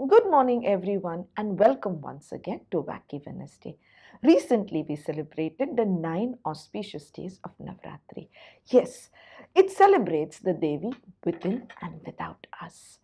Good morning, everyone, and welcome once again to Wacky Wednesday. Recently, we celebrated the 9 auspicious days of Navratri. Yes, it celebrates the Devi within and without us.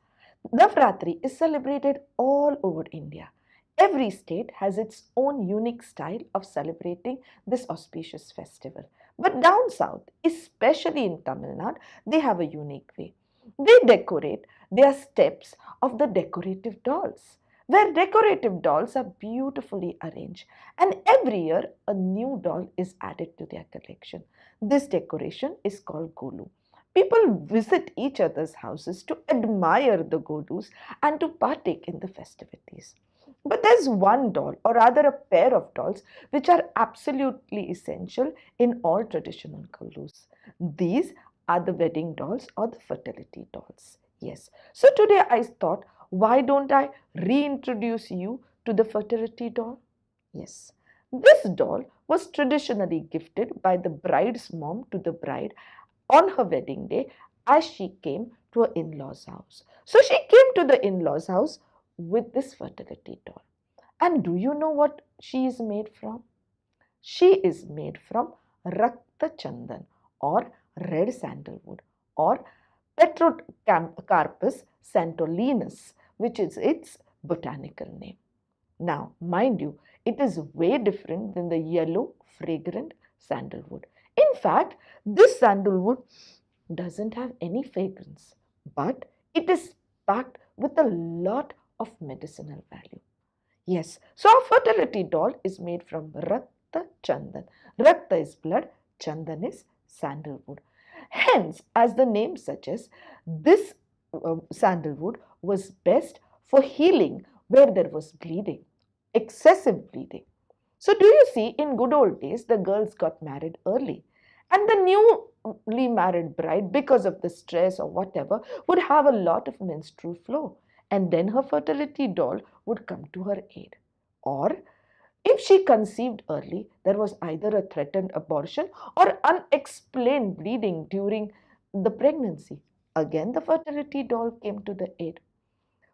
Navratri is celebrated all over India. Every state has its own unique style of celebrating this auspicious festival. But down south, especially in Tamil Nadu, they have a unique way. They decorate their steps of the decorative dolls, where decorative dolls are beautifully arranged, and every year a new doll is added to their collection. This decoration is called Golu. People visit each other's houses to admire the Godus and to partake in the festivities. But there's one doll, or rather a pair of dolls, which are absolutely essential in all traditional Golus. These are the wedding dolls or the fertility dolls. Yes. So today I thought, why don't I reintroduce you to the fertility doll? Yes. This doll was traditionally gifted by the bride's mom to the bride on her wedding day as she came to her in-laws house. So she came to the in-laws house with this fertility doll. And do you know what she is made from? She is made from Rakhtachandan or red sandalwood or Petrocarpus santolinus, which is its botanical name. Now, mind you, it is way different than the yellow, fragrant sandalwood. In fact, this sandalwood doesn't have any fragrance, but it is packed with a lot of medicinal value. Yes, so our fertility doll is made from Rakhtachandan. Raktha is blood, Chandan is sandalwood. Hence, as the name suggests, this sandalwood was best for healing where there was bleeding, excessive bleeding. So, do you see, in good old days, the girls got married early, and the newly married bride, because of the stress or whatever, would have a lot of menstrual flow, and then her fertility doll would come to her aid. Or if she conceived early, there was either a threatened abortion or unexplained bleeding during the pregnancy. Again, the fertility doll came to the aid.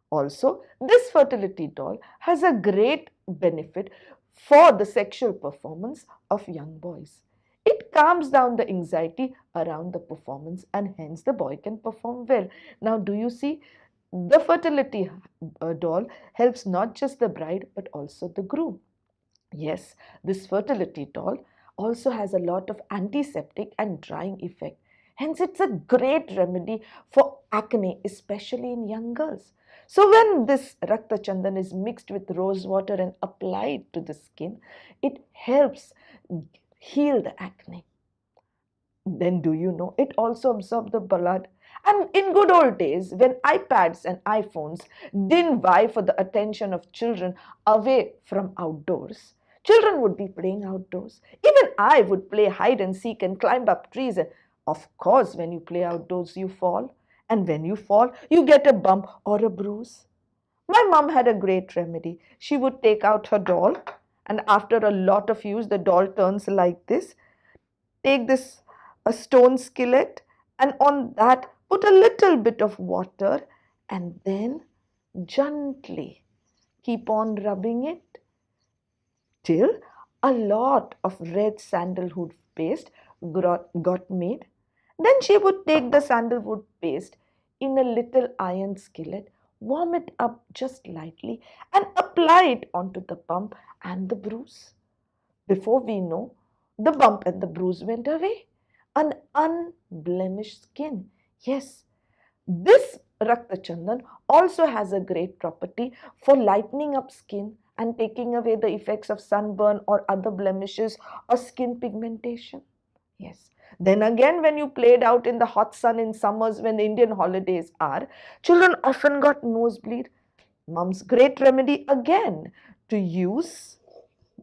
Also, this fertility doll has a great benefit for the sexual performance of young boys. It calms down the anxiety around the performance and hence the boy can perform well. Now, do you see? The fertility doll helps not just the bride but also the groom. Yes, this fertility doll also has a lot of antiseptic and drying effect. Hence, it's a great remedy for acne, especially in young girls. So, when this Rakhtachandan is mixed with rose water and applied to the skin, it helps heal the acne. Then do you know it also absorbs the blood? And in good old days, when iPads and iPhones didn't vie for the attention of children away from outdoors, children would be playing outdoors. Even I would play hide and seek and climb up trees. And of course, when you play outdoors, you fall. And when you fall, you get a bump or a bruise. My mom had a great remedy. She would take out her doll, and after a lot of use, the doll turns like this. Take this a stone skillet and on that put a little bit of water and then gently keep on rubbing it till a lot of red sandalwood paste got made. Then she would take the sandalwood paste in a little iron skillet, warm it up just lightly, and apply it onto the bump and the bruise. Before we know, the bump and the bruise went away. An unblemished skin. Yes, this Rakhtachandan also has a great property for lightening up skin and taking away the effects of sunburn or other blemishes or skin pigmentation. Yes. Then again, when you played out in the hot sun in summers when the Indian holidays are, children often got nosebleed. Mom's great remedy again to use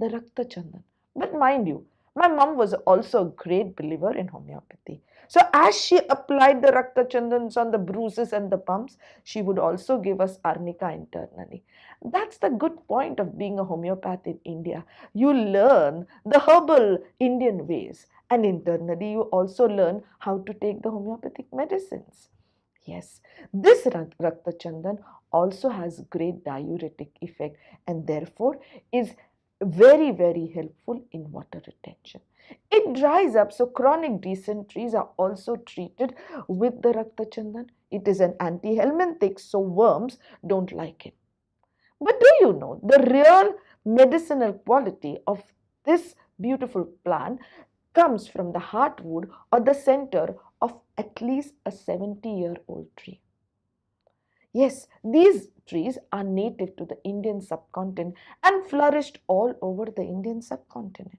the Rakhtachandan. But mind you, my mom was also a great believer in homeopathy. So as she applied the Rakhtachandans on the bruises and the bumps, she would also give us arnica internally. That's the good point of being a homeopath in India. You learn the herbal Indian ways and internally you also learn how to take the homeopathic medicines. Yes, this Rakhtachandan also has great diuretic effect and therefore is very, very helpful in water retention. It dries up, so chronic dysenteries are also treated with the Rakhtachandan. It is an anti-helminthic, so worms don't like it. But do you know the real medicinal quality of this beautiful plant comes from the heartwood or the center of at least a 70-year-old tree. Yes, these trees are native to the Indian subcontinent and flourished all over the Indian subcontinent.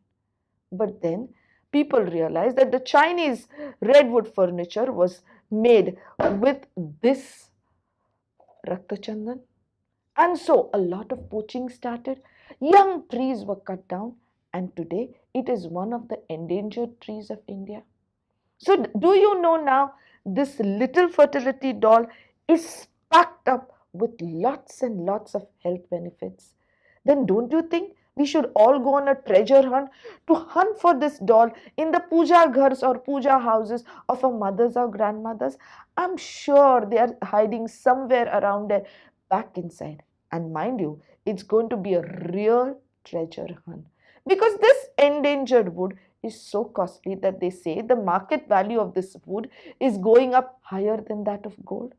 But then people realized that the Chinese redwood furniture was made with this Rakhtachandan. And so a lot of poaching started. Young trees were cut down, and today it is one of the endangered trees of India. So, do you know now this little fertility doll is packed up with lots and lots of health benefits? Then, don't you think we should all go on a treasure hunt to hunt for this doll in the puja ghars or puja houses of our mothers or grandmothers? I'm sure they are hiding somewhere around there back inside. And mind you, it's going to be a real treasure hunt because this endangered wood is so costly that they say the market value of this wood is going up higher than that of gold.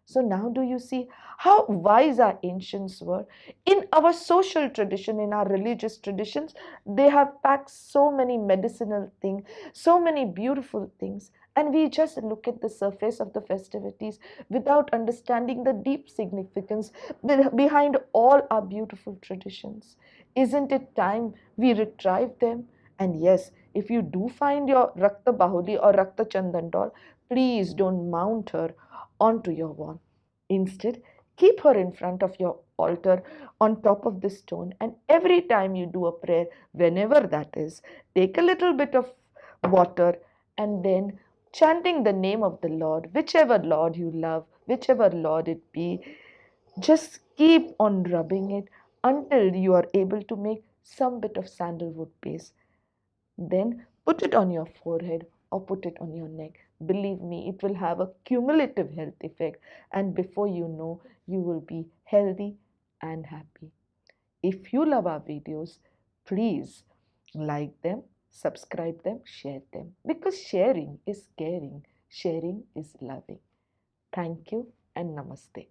So now do you see how wise our ancients were? In our social tradition, in our religious traditions, they have packed so many medicinal things, so many beautiful things, and we just look at the surface of the festivities without understanding the deep significance behind all our beautiful traditions. Isn't it time we retrieve them? And yes, if you do find your Rakta Bahuli or Rakta Chandan doll, please don't mount her onto your wall. Instead, keep her in front of your altar on top of the stone, and every time you do a prayer, whenever that is, take a little bit of water and then chanting the name of the Lord, whichever Lord you love, whichever Lord it be, just keep on rubbing it until you are able to make some bit of sandalwood paste. Then put it on your forehead or put it on your neck. Believe me, it will have a cumulative health effect, and before you know, you will be healthy and happy. If you love our videos, please like them, subscribe them, share them, because sharing is caring, sharing is loving. Thank you and namaste.